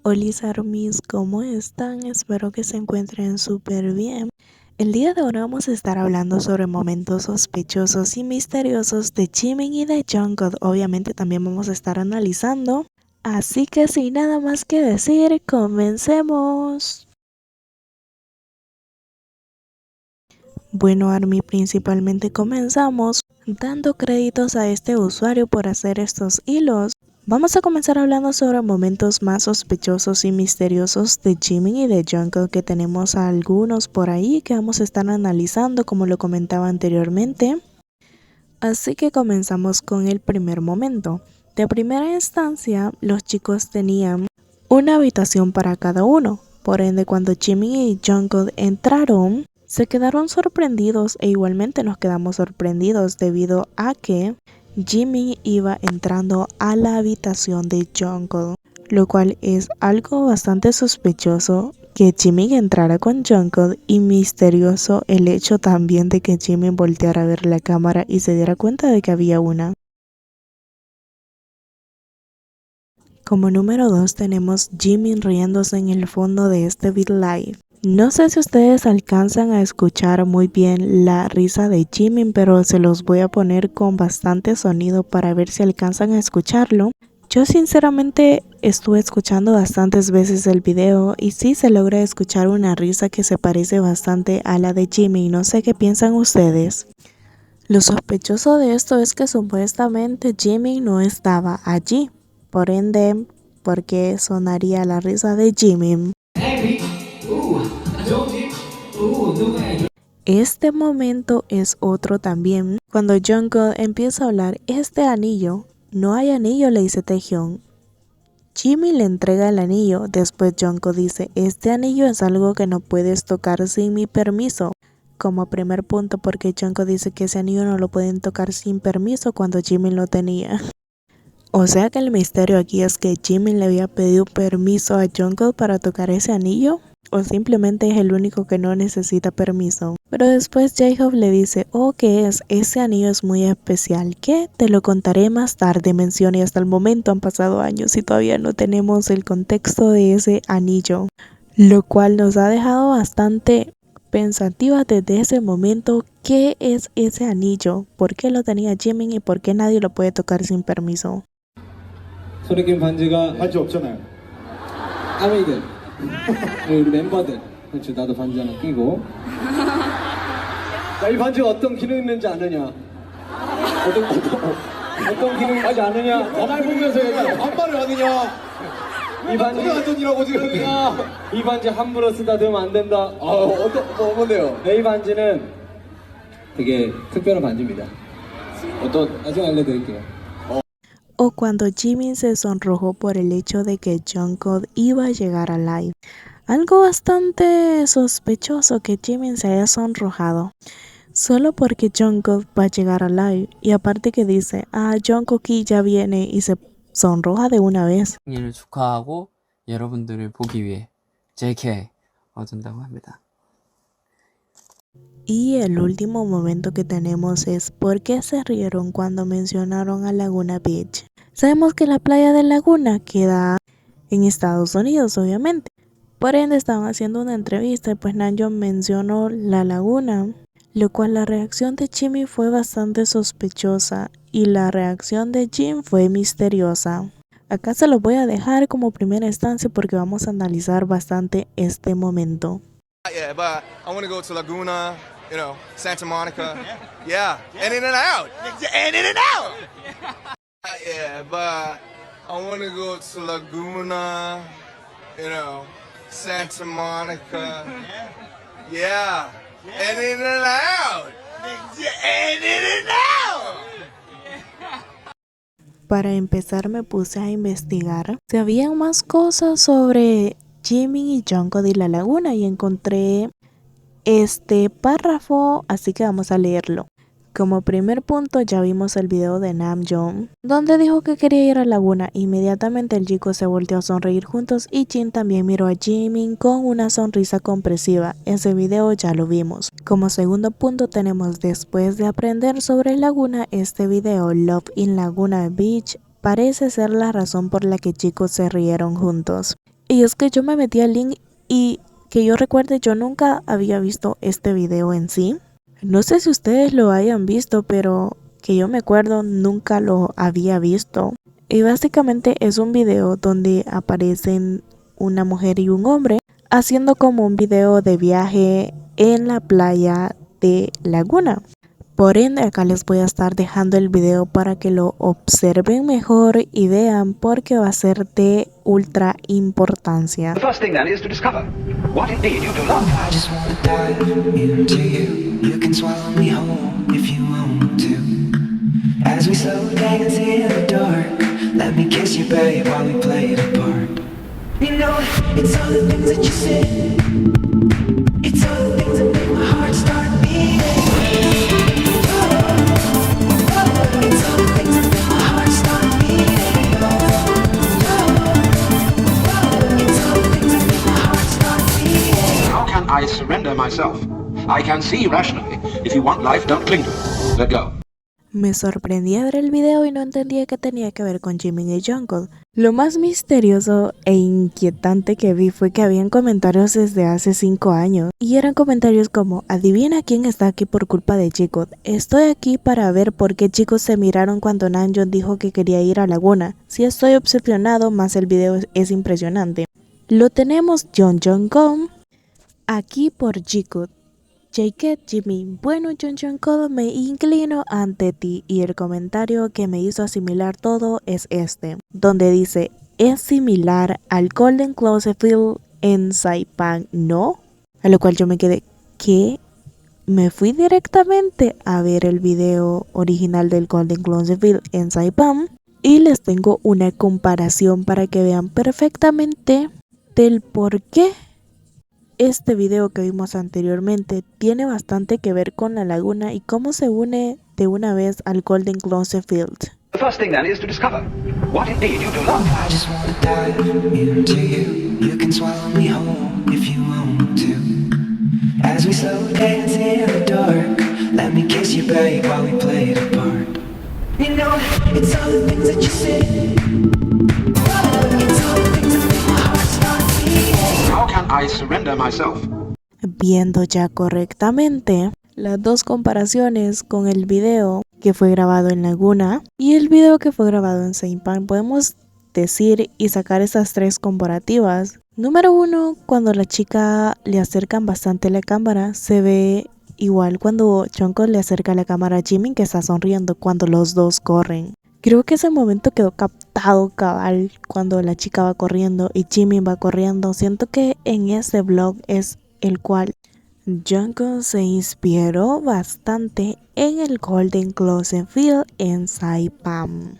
Hola armies, ¿cómo están? Espero que se encuentren súper bien. El día de hoy vamos a estar hablando sobre momentos sospechosos y misteriosos de Jimin y de Jungkook. Obviamente también vamos a estar analizando. Así que sin nada más que decir, comencemos. Bueno Army, principalmente comenzamos dando créditos a este usuario por hacer estos hilos. Vamos a comenzar hablando sobre momentos más sospechosos y misteriosos de Jimin y de Jungkook, que tenemos a algunos por ahí que vamos a estar analizando como lo comentaba anteriormente. Así que comenzamos con el primer momento. De primera instancia, los chicos tenían una habitación para cada uno. Por ende, cuando Jimin y Jungkook entraron, se quedaron sorprendidos e igualmente nos quedamos sorprendidos debido a que Jimin iba entrando a la habitación de Jungkook, lo cual es algo bastante sospechoso que Jimin entrara con Jungkook, y misterioso el hecho también de que Jimin volteara a ver la cámara y se diera cuenta de que había una. Como número 2 tenemos Jimin riéndose en el fondo de este beat live. No sé si ustedes alcanzan a escuchar muy bien la risa de Jimin, pero se los voy a poner con bastante sonido para ver si alcanzan a escucharlo. Yo sinceramente estuve escuchando bastantes veces el video y sí se logra escuchar una risa que se parece bastante a la de Jimin. No sé qué piensan ustedes. Lo sospechoso de esto es que supuestamente Jimin no estaba allí. Por ende, ¿por qué sonaría la risa de Jimin? Este momento es otro también. Cuando Jungkook empieza a hablar, este anillo, no hay anillo, le dice Taehyung. Jimin le entrega el anillo, después Jungkook dice, este anillo es algo que no puedes tocar sin mi permiso. Como primer punto, porque Jungkook dice que ese anillo no lo pueden tocar sin permiso cuando Jimin lo tenía. O sea que el misterio aquí es que Jimin le había pedido permiso a Jungkook para tocar ese anillo, o simplemente es el único que no necesita permiso. Pero después J-Hope le dice, oh, ¿qué es? Ese anillo es muy especial. ¿Qué? Te lo contaré más tarde, menciona, y hasta el momento han pasado años y todavía no tenemos el contexto de ese anillo, lo cual nos ha dejado bastante pensativa desde ese momento. ¿Qué es ese anillo? ¿Por qué lo tenía Jimin y por qué nadie lo puede tocar sin permiso? 손에 낀 반지가 반지 없잖아요. 아메이들 우리 멤버들 그렇죠. 나도 반지 하나 끼고 자, 이 반지가 어떤 기능 있는지 아느냐? 어떤 기능 있는지 아느냐? 날 보면서 얘기해. 반말을 아느냐? 이 반지 완전이라고 지금. 이 반지 함부로 쓰다 대면 안 된다. 뭔데요? 네, 이 반지는 되게 특별한 반지입니다. 나중에 알려드릴게요. O cuando Jimin se sonrojó por el hecho de que Jungkook iba a llegar a live. Algo bastante sospechoso que Jimin se haya sonrojado solo porque Jungkook va a llegar a live, y aparte que dice, Jungkook ya viene, y se sonroja de una vez. 생일을 축하하고 여러분들을 보기 위해 JK 와준다고 합니다. Y el último momento que tenemos es ¿por qué se rieron cuando mencionaron a Laguna Beach? Sabemos que la playa de Laguna queda en Estados Unidos, obviamente. Por ende estaban haciendo una entrevista y pues Namjoon mencionó la laguna, lo cual la reacción de Jimin fue bastante sospechosa y la reacción de Jin fue misteriosa. Acá se los voy a dejar como primera instancia porque vamos a analizar bastante este momento. Yeah, but I want to go to Laguna, you know, Santa Monica. Yeah, and in and out. And in and out. Yeah, but I want to go to Laguna, you know, Santa Monica. Yeah, and in and out. And in and out. Para empezar me puse a investigar si habían más cosas sobre Jimin y Jungkook y la laguna y encontré este párrafo, así que vamos a leerlo. Como primer punto ya vimos el video de Namjoon donde dijo que quería ir a Laguna. Inmediatamente el chico se volteó a sonreír juntos y Jin también miró a Jimin con una sonrisa compresiva. Ese video ya lo vimos. Como segundo punto tenemos, después de aprender sobre Laguna, este video Love in Laguna Beach parece ser la razón por la que chicos se rieron juntos. Y es que yo me metí al link y que yo recuerde, yo nunca había visto este video en sí. No sé si ustedes lo hayan visto, pero que yo me acuerdo nunca lo había visto. Y básicamente es un video donde aparecen una mujer y un hombre haciendo como un video de viaje en la playa de Laguna. Por ende, acá les voy a estar dejando el video para que lo observen mejor y vean porque va a ser de ultra importancia. The first thing then is to discover what indeed you do love. I just wanna dive into you. You can swallow me whole if you want to. As we slow dance in the dark, let me kiss you, babe, while we play the part. You know, it's all the things that you say. It's all the things that make my heart start beating. It's all the things that make my heart start beating. It's all the things that make my heart start beating. How can I surrender myself? I can see rationally. If you want life, don't cling to it. Let go. Me sorprendí a ver el video y no entendía qué tenía que ver con Jimin y Jungkook. Lo más misterioso e inquietante que vi fue que habían comentarios desde hace 5 años. Y eran comentarios como, adivina quién está aquí por culpa de Jikook. Estoy aquí para ver por qué chicos se miraron cuando Namjoon dijo que quería ir a Laguna. Si estoy obsesionado, más el video es impresionante. Lo tenemos Jonghyun aquí por Jikook. JK Jimin, bueno Jungkook, me inclino ante ti, y el comentario que me hizo asimilar todo es este, donde dice, es similar al Golden Cloverfield en Saipan, ¿no? A lo cual yo me quedé, ¿qué? Me fui directamente a ver el video original del Golden Cloverfield en Saipan y les tengo una comparación para que vean perfectamente del por qué este video que vimos anteriormente tiene bastante que ver con la laguna y cómo se une de una vez al Golden Cloverfield. The first thing then is to discover what indeed you do love. I just wanna dive into you. You can swallow me whole if you want to. As we slow dance in the dark, let me kiss you, babe, while we play the part. You know, it's all the things that you say. It's all the things that make my heart start beating. How can I surrender myself? Viendo ya correctamente las dos comparaciones con el video que fue grabado en Laguna y el video que fue grabado en Saipan, podemos decir y sacar esas tres comparativas. Número 1, cuando la chica le acercan bastante la cámara, se ve igual cuando Jungkook le acerca la cámara a Jimin, que está sonriendo cuando los dos corren. Creo que ese momento quedó captado cabal cuando la chica va corriendo y Jimin va corriendo. Siento que en ese vlog es el cual Jungkook se inspiró bastante en el Golden Cloverfield en Saipan.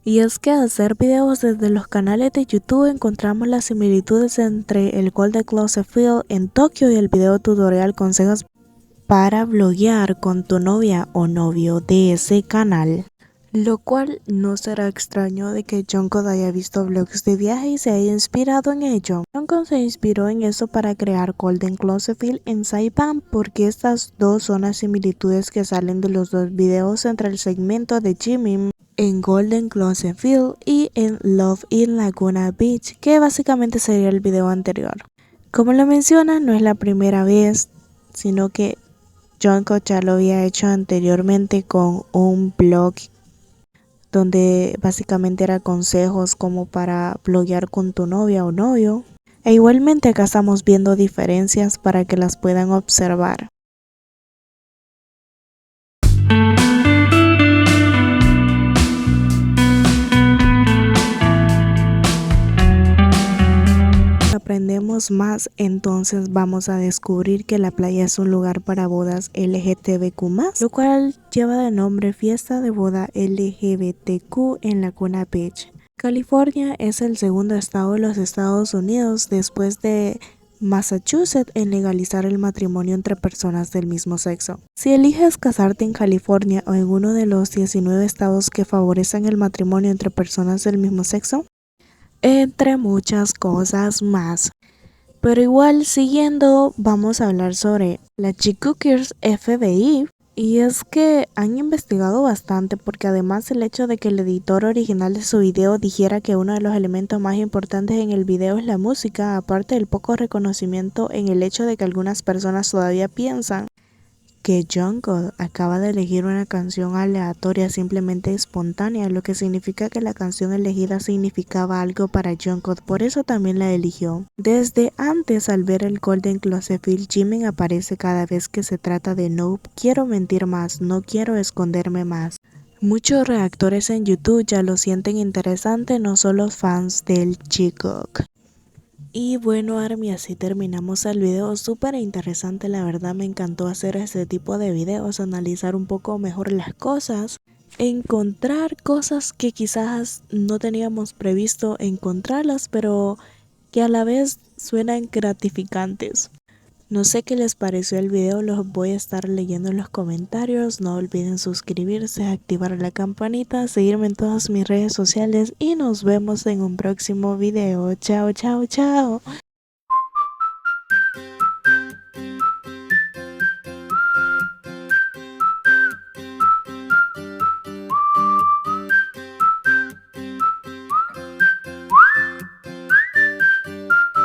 Y es que al hacer videos desde los canales de YouTube encontramos las similitudes entre el Golden Cloverfield en Tokio y el video tutorial consejos para vloguear con tu novia o novio de ese canal. Lo cual no será extraño de que Jungkook haya visto vlogs de viaje y se haya inspirado en ello. Jungkook se inspiró en eso para crear Golden Cloverfield en Saipan porque estas dos son las similitudes que salen de los dos videos entre el segmento de Jimin en Golden Cloverfield y en Love in Laguna Beach, que básicamente sería el video anterior. Como lo menciona, no es la primera vez, sino que Jungkook ya lo había hecho anteriormente con un blog donde básicamente era consejos como para vloguear con tu novia o novio. E igualmente acá estamos viendo diferencias para que las puedan observar. Aprendemos más, entonces vamos a descubrir que la playa es un lugar para bodas LGBTQ+, lo cual lleva de nombre Fiesta de Boda LGBTQ en Laguna Beach. California es el segundo estado de los Estados Unidos después de Massachusetts en legalizar el matrimonio entre personas del mismo sexo. Si eliges casarte en California o en uno de los 19 estados que favorecen el matrimonio entre personas del mismo sexo, entre muchas cosas más. Pero igual siguiendo, vamos a hablar sobre la Jikookers FBI, Y es que han investigado bastante porque además el hecho de que el editor original de su video dijera que uno de los elementos más importantes en el video es la música, aparte del poco reconocimiento en el hecho de que algunas personas todavía piensan que Jungkook acaba de elegir una canción aleatoria simplemente espontánea, lo que significa que la canción elegida significaba algo para Jungkook, por eso también la eligió. Desde antes, al ver el Golden Cloverfield, Jimin aparece cada vez que se trata de no quiero mentir más, no quiero esconderme más. Muchos reactores en YouTube ya lo sienten interesante, no solo fans del Jungkook. Y bueno, Army, así terminamos el video, súper interesante, la verdad me encantó hacer este tipo de videos, analizar un poco mejor las cosas, encontrar cosas que quizás no teníamos previsto encontrarlas, pero que a la vez suenan gratificantes. No sé qué les pareció el video, los voy a estar leyendo en los comentarios, no olviden suscribirse, activar la campanita, seguirme en todas mis redes sociales y nos vemos en un próximo video. Chao, chao, chao.